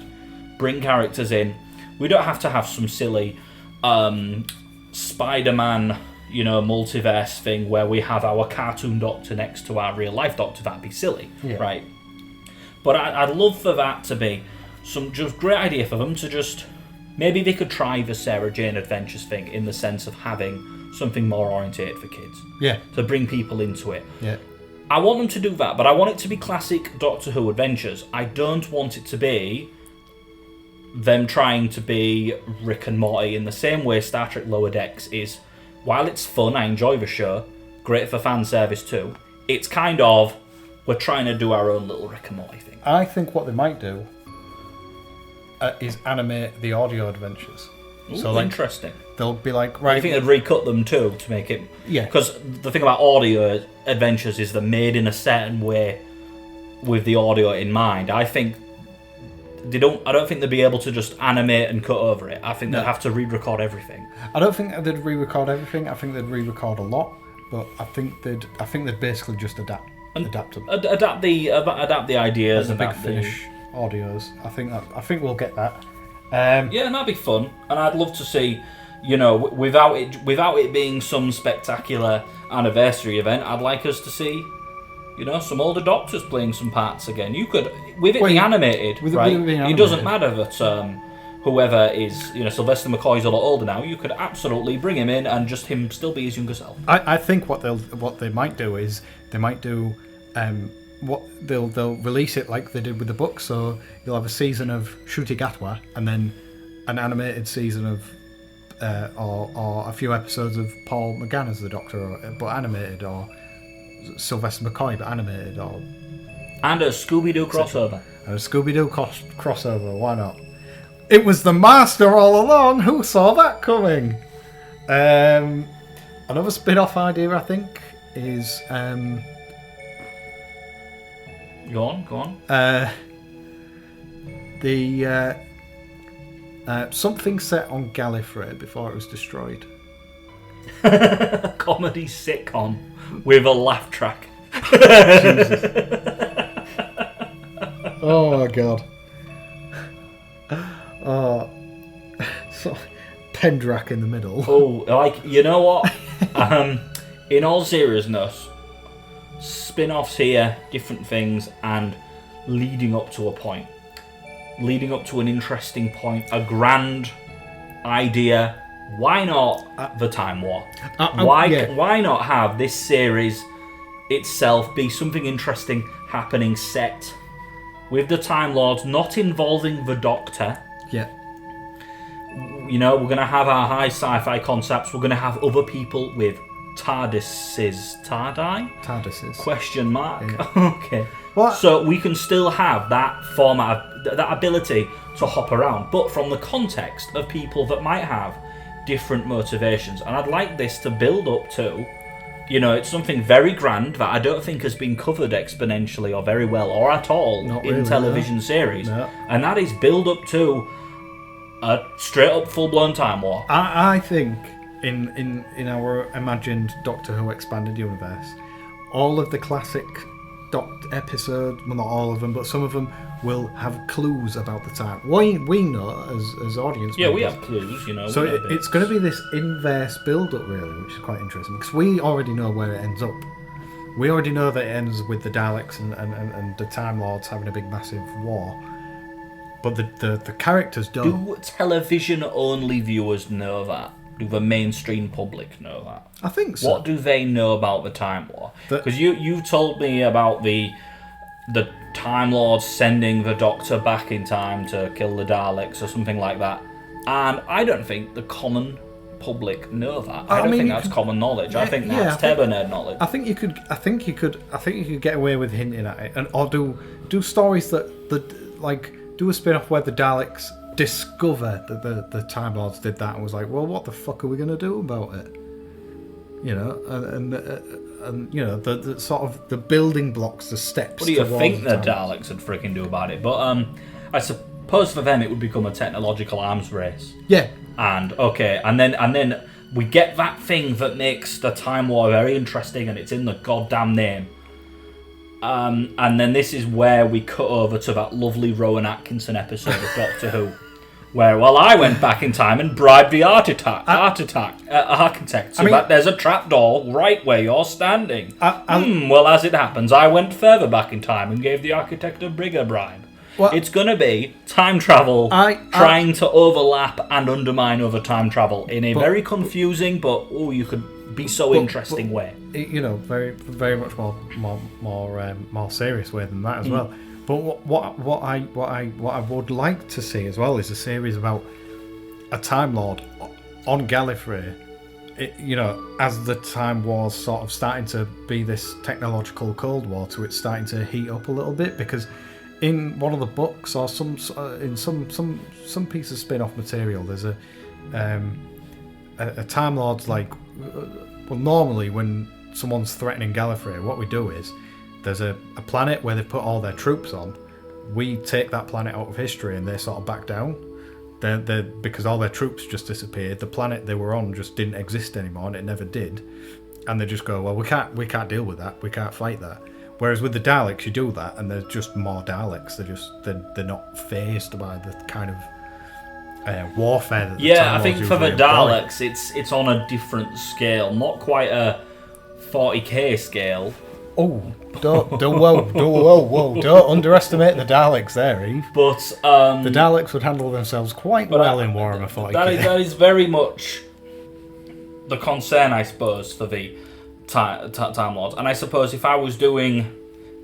bring characters in. We don't have to have some silly Spider-Man, multiverse thing where we have our cartoon Doctor next to our real life Doctor. That'd be silly, right? But I'd love for that to be some just great idea for them to just maybe they could try the Sarah Jane Adventures thing in the sense of having something more orientated for kids. Yeah. To bring people into it. Yeah. I want them to do that, but I want it to be classic Doctor Who adventures. I don't want it to be them trying to be Rick and Morty in the same way Star Trek Lower Decks is. While it's fun, I enjoy the show, great for fan service too, it's kind of, we're trying to do our own little Rick and Morty thing. I think what they might do is animate the audio adventures. Ooh, so interesting. They'll be like, right... I think they'd recut them too to make it... Yeah. Because the thing about audio adventures is they're made in a certain way with the audio in mind. I don't think they'd be able to just animate and cut over it. I think they'd have to re-record everything. I don't think they'd re-record everything. I think they'd re-record a lot, but I think they'd basically just adapt them. Adapt the ideas and the Big Finish audios. I think we'll get that. Yeah, and that'd be fun. And I'd love to see, without it being some spectacular anniversary event, I'd like us to see, some older Doctors playing some parts again. You could, with it being animated, it doesn't matter that whoever is, Sylvester McCoy's a lot older now. You could absolutely bring him in and just him still be his younger self. I think what they might do is they might do they'll release it like they did with the book. So you'll have a season of Ncuti Gatwa and then an animated season of or a few episodes of Paul McGann as the Doctor, but animated, or Sylvester McCoy but animated, and a Scooby-Doo crossover. And a Scooby-Doo crossover, why not? It was the Master all along. Who saw that coming? Another spin-off idea, I think, is Go on. Something set on Gallifrey before it was destroyed. Comedy sitcom with a laugh track. Oh my god. Oh, so Pendrack in the middle. Oh, you know what? In all seriousness, spin-offs here, different things, and leading up to a point. Leading up to an interesting point, a grand idea. Why not the Time War? Why not have this series itself be something interesting happening set with the Time Lords, not involving the Doctor? Yeah. We're going to have our high sci-fi concepts. We're going to have other people with TARDISes. TARDISes. Question mark. Yeah. Okay. What? So we can still have that format, that ability to hop around, but from the context of people that might have different motivations. And I'd like this to build up to, it's something very grand that I don't think has been covered exponentially or very well or at all in television series. No. And that is build up to a straight up full-blown Time War. I think in our imagined Doctor Who expanded universe, all of the classic episodes, well, not all of them, but some of them will have clues about the time. We know as audience Yeah, members. we have clues, you know. So it's going to be this inverse build-up, really, which is quite interesting, because we already know where it ends up. We already know that it ends with the Daleks and the Time Lords having a big, massive war. But the characters don't. Do television-only viewers know that? Do the mainstream public know that? I think so. What do they know about the Time War? Because you told me about the Time Lords sending the Doctor back in time to kill the Daleks or something like that, and I don't think the common public know that. I don't think that's common knowledge. I think that's Tebernerd knowledge. I think you could get away with hinting at it, or do stories that like do a spin-off where the Daleks discover that the Time Lords did that and was like, well, what the fuck are we going to do about it? You know, and you know the sort of the building blocks, the steps. What do you think the Daleks would freaking do about it? But I suppose for them it would become a technological arms race. Yeah. And then we get that thing that makes the Time War very interesting, and it's in the goddamn name. And then this is where we cut over to that lovely Rowan Atkinson episode of Doctor Who, where, well, I went back in time and bribed the architect so that there's a trapdoor right where you're standing. Well, as it happens, I went further back in time and gave the architect a bigger bribe. Well, it's going to be time travel trying to overlap and undermine other time travel in a very confusing but you could be so interesting way. You know, very very much more serious way than that as well. But what I would like to see as well is a series about a Time Lord on Gallifrey. You know, as the Time War's sort of starting to be this technological Cold War, to it's starting to heat up a little bit, because in one of the books or some piece of spin-off material, there's a Time Lord's like, well, normally when someone's threatening Gallifrey, what we do is there's a planet where they put all their troops on. We take that planet out of history and they sort of back down. They're because all their troops just disappeared. The planet they were on just didn't exist anymore, and it never did. And they just go, well, we can't deal with that. We can't fight that. Whereas with the Daleks, you do that, and there's just more Daleks. They're not fazed by the kind of warfare that the Time I think Lords for the usually employ. Daleks, it's on a different scale, not quite a 40k scale. Oh, don't underestimate the Daleks there, Eve. But the Daleks would handle themselves quite well in Warhammer 40k. That is very much the concern, I suppose, for the Time Lords. And I suppose if I was doing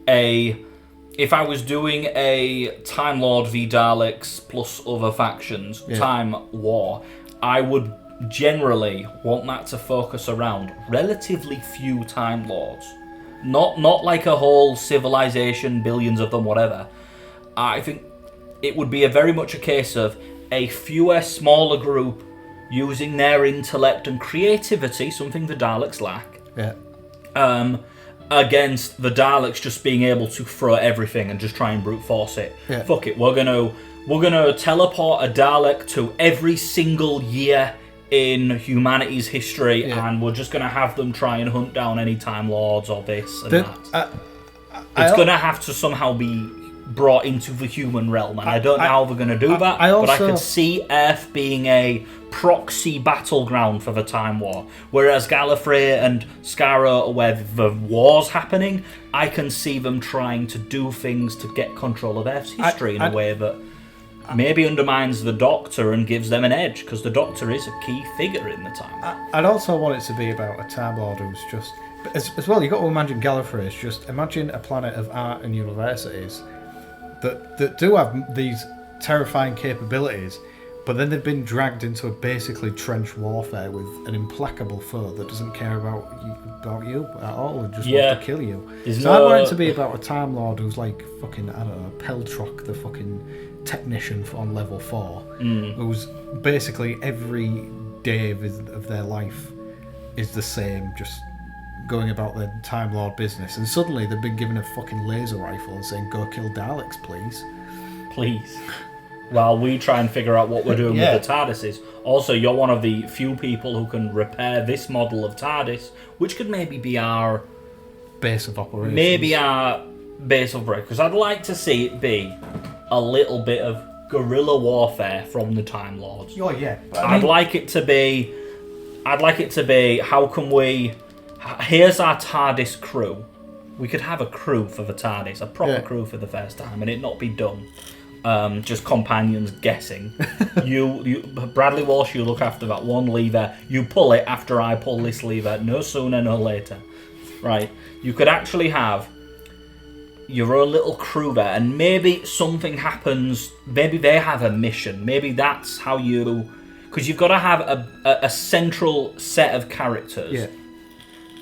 a Time Lord v Daleks plus other factions Time War, I would generally want that to focus around relatively few Time Lords. Not like a whole civilization, billions of them, whatever. I think it would be very much a case of a fewer, smaller group using their intellect and creativity, something the Daleks lack, against the Daleks just being able to throw everything and just try and brute force it. Yeah. Fuck it, we're gonna teleport a Dalek to every single year in humanity's history, and we're just going to have them try and hunt down any Time Lords or this and that. It's going to have to somehow be brought into the human realm, and I don't know how they're going to do that, but I could see Earth being a proxy battleground for the Time War, whereas Gallifrey and Skaro are where the war's happening. I can see them trying to do things to get control of Earth's history in a way that maybe undermines the Doctor and gives them an edge, because the Doctor is a key figure in the time. I'd also want it to be about a Time Lord who's just... As well, you've got to imagine Gallifrey as just... Imagine a planet of art and universities that do have these terrifying capabilities, but then they've been dragged into a basically trench warfare with an implacable foe that doesn't care about you at all and just wants to kill you. I want it to be about a Time Lord who's like fucking, I don't know, Peltrock, the fucking technician on level 4, who's basically every day of their life is the same, just going about their Time Lord business, and suddenly they've been given a fucking laser rifle and saying, go kill Daleks, please. While we try and figure out what we're doing with the TARDISes. Also, you're one of the few people who can repair this model of TARDIS, which could maybe be our base of operations. Maybe our base of break, because I'd like to see it be a little bit of guerrilla warfare from the Time Lords. Oh yeah. I'd like it to be. How can we? Here's our TARDIS crew. We could have a crew for the TARDIS, a proper crew for the first time, and it not be done. Just companions guessing. you, Bradley Walsh, you look after that one lever. You pull it after I pull this lever. No sooner, no later. Right? You could actually have your own little crew there, and maybe something happens. Maybe they have a mission. Maybe that's how you, because you've got to have a central set of characters. Yeah.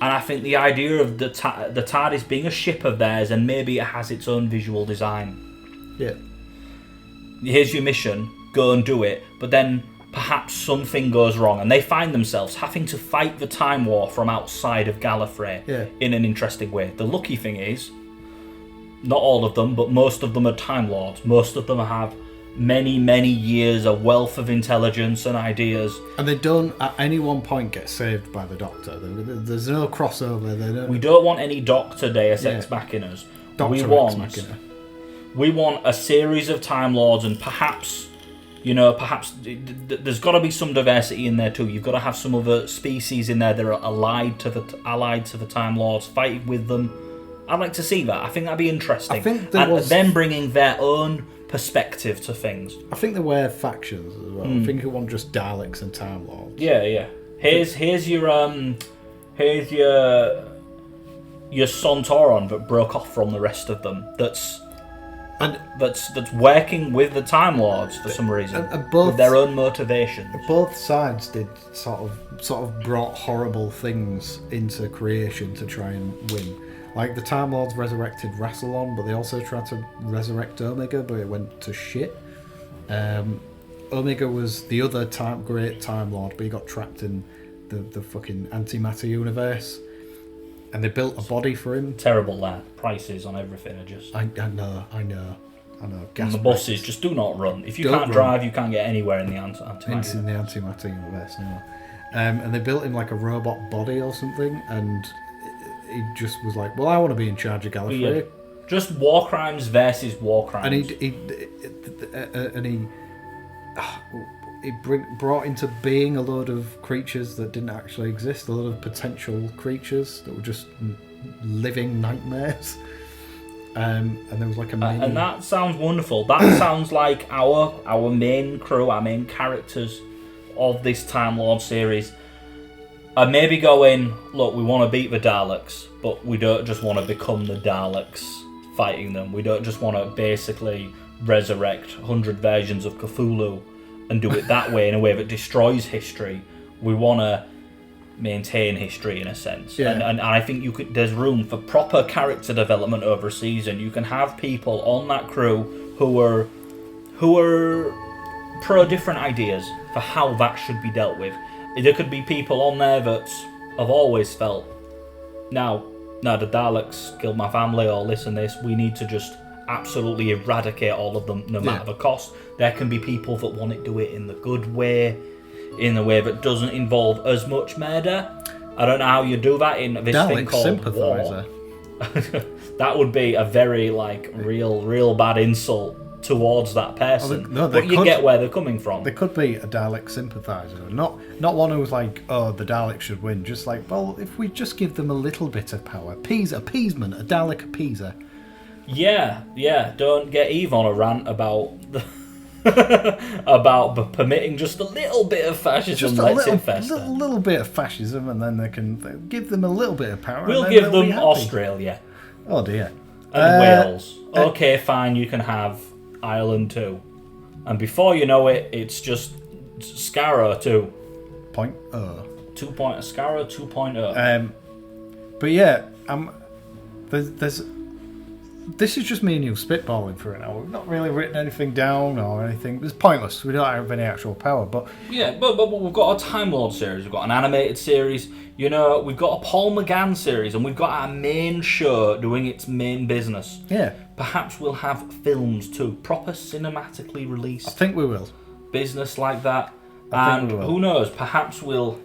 And I think the idea of the TARDIS being a ship of theirs, and maybe it has its own visual design. Yeah. Here's your mission, go and do it. But then perhaps something goes wrong, and they find themselves having to fight the Time War from outside of Gallifrey in an interesting way. The lucky thing is, not all of them, but most of them are Time Lords. Most of them have many, many years, a wealth of intelligence and ideas. And they don't at any one point get saved by the Doctor. There's no crossover. We don't want any Doctor Deus Ex Machinas. We want a series of Time Lords, and perhaps there's got to be some diversity in there too. You've got to have some other species in there that are allied to the Time Lords, fighting with them. I'd like to see that. I think that'd be interesting. I think them bringing their own perspective to things. I think there were factions as well. I think it wasn't just Daleks and Time Lords. Yeah. Here's your Sontaran that broke off from the rest of them. That's working with the Time Lords for some reason, and both, with their own motivations. Both sides did sort of brought horrible things into creation to try and win. Like the Time Lords resurrected Rassilon, but they also tried to resurrect Omega, but it went to shit. Omega was the other great Time Lord, but he got trapped in the fucking antimatter universe, and they built a body for him. Terrible prices on everything are just. I know. And the buses just do not run. If you can't drive, you can't get anywhere in the antimatter. It's in the antimatter universe now. And they built him like a robot body or something, and he just was like, well, I want to be in charge of Gallifrey. Yeah. Just war crimes versus war crimes. And he brought into being a load of creatures that didn't actually exist, a lot of potential creatures that were just living nightmares. And there was like a mini... and that sounds wonderful. That sounds like our main crew, our main characters of this Time Lord series are maybe going, look, we want to beat the Daleks, but we don't just want to become the Daleks fighting them. We don't just want to basically resurrect 100 versions of Cthulhu and do it that way in a way that destroys history. We want to maintain history in a sense. Yeah. And I think there's room for proper character development over a season. You can have people on that crew who are pro different ideas for how that should be dealt with. There could be people on there that have always felt, now the Daleks killed my family, or listen this, we need to just absolutely eradicate all of them no matter the cost. There can be people that want to do it in the good way, in the way that doesn't involve as much murder. I don't know how you do that in this Dalek thing called sympathizer. war. That would be a very real bad insult towards that person. But you get where they're coming from. There could be a Dalek sympathizer, not one who's like, oh, the Daleks should win. Just like, well, if we just give them a little bit of power, appeasement, a Dalek appeaser. Yeah. Don't get Eve on a rant about about permitting just a little bit of fascism. Just a little bit of fascism, and then they can give them a little bit of power. We'll give them Australia. Oh dear. And Wales. Okay, fine. You can have Ireland too. And before you know it, it's just Scarrow 2. 2.0. Scarrow 2.0. But yeah, there's. This is just me and you spitballing for an hour. We've not really written anything down or anything. It's pointless. We don't have any actual power. But we've got a Time Lord series. We've got an animated series. You know, we've got a Paul McGann series, and we've got our main show doing its main business. Yeah. Perhaps we'll have films too, proper cinematically released. I think we will. Business like that. And who knows? Perhaps we'll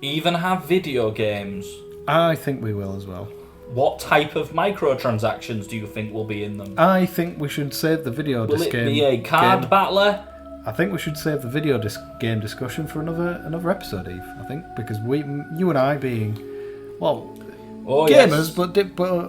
even have video games. I think we will as well. What type of microtransactions do you think will be in them? I think we should save the video Will it be a card battler? I think we should save the video game discussion for another episode, Eve. I think because you and I being, gamers, yes. but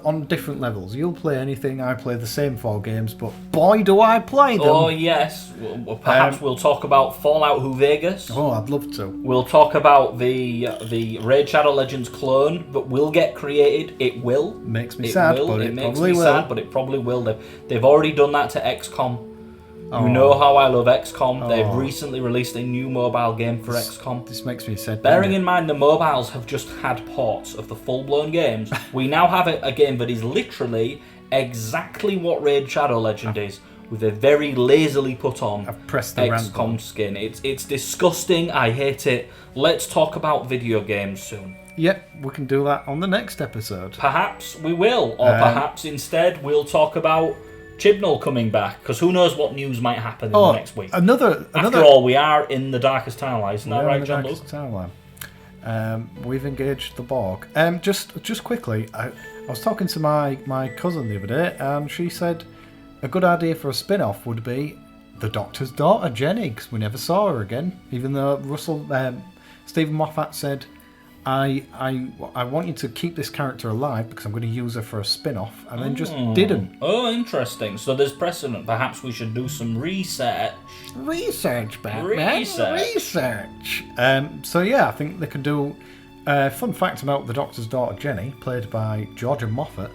on different levels. You'll play anything. I play the same 4 games, but boy, do I play them! Oh yes. Well, perhaps we'll talk about Fallout New Vegas. Oh, I'd love to. We'll talk about the Raid Shadow Legends clone that will get created. It will. Makes me sad, but it probably will. Sad, but it probably will. They've already done that to XCOM. You know how I love XCOM. Oh. They've recently released a new mobile game for XCOM. This makes me sad. Bearing in mind the mobiles have just had ports of the full-blown games, we now have a game that is literally exactly what Raid Shadow Legend is, with a very lazily put on I've pressed the XCOM skin. It's disgusting. I hate it. Let's talk about video games soon. Yep, we can do that on the next episode. Perhaps we will, or perhaps instead we'll talk about Chibnall coming back, because who knows what news might happen in the next week. After all, we are in the darkest timeline, isn't that right, John Luke? We've engaged the Borg. Just quickly, I was talking to my cousin the other day, and she said a good idea for a spin-off would be the Doctor's daughter, Jenny, because we never saw her again, even though Stephen Moffat said, I want you to keep this character alive because I'm going to use her for a spin-off, and then just didn't. Oh, interesting. So there's precedent. Perhaps we should do some research. Research, Batman. Research. So yeah, I think they can do. Fun fact about the Doctor's daughter, Jenny, played by Georgia Moffat,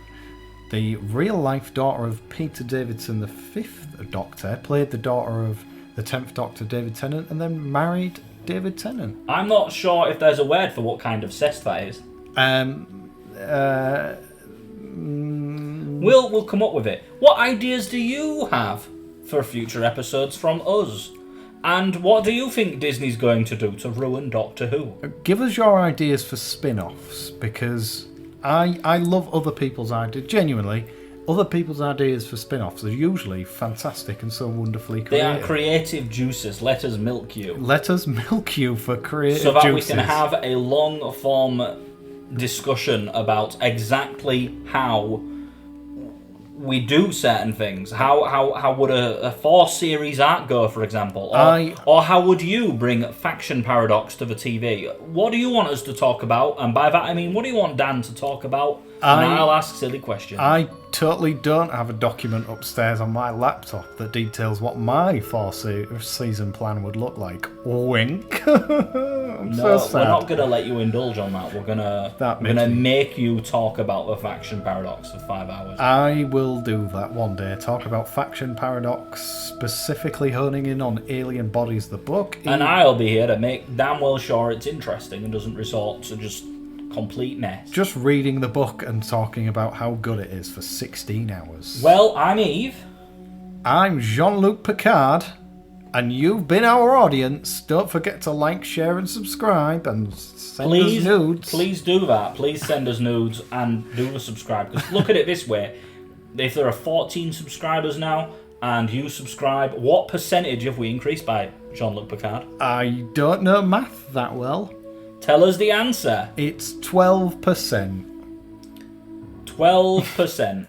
the real-life daughter of Peter Davidson, the 5th Doctor, played the daughter of the 10th Doctor, David Tennant, and then married David Tennant. I'm not sure if there's a word for what kind of cess that is. We'll come up with it. What ideas do you have for future episodes from us? And what do you think Disney's going to do to ruin Doctor Who? Give us your ideas for spin-offs, because I love other people's ideas, genuinely. Other people's ideas for spin-offs are usually fantastic and so wonderfully creative. They are creative juices. Let us milk you. Let us milk you for creative juices. So that we can have a long-form discussion about exactly how we do certain things. How would a 4-series arc go, for example? Or how would you bring Faction Paradox to the TV? What do you want us to talk about? And by that I mean, what do you want Dan to talk about? And I'll ask silly questions. I totally don't have a document upstairs on my laptop that details what my 4-season plan would look like. Wink. No, we're not going to let you indulge on that. We're gonna make you talk about the Faction Paradox for 5 hours. I will do that one day. Talk about Faction Paradox, specifically honing in on Alien Bodies, the book. And I'll be here to make damn well sure it's interesting and doesn't resort to just complete mess. Just reading the book and talking about how good it is for 16 hours. Well, I'm Eve. I'm Jean-Luc Picard. And you've been our audience. Don't forget to like, share, and subscribe, and send us nudes. Please do that. Please send us nudes and do the subscribe. Because look at it this way: if there are 14 subscribers now, and you subscribe, what percentage have we increased by, Jean-Luc Picard? I don't know math that well. Tell us the answer. It's 12%. 12%.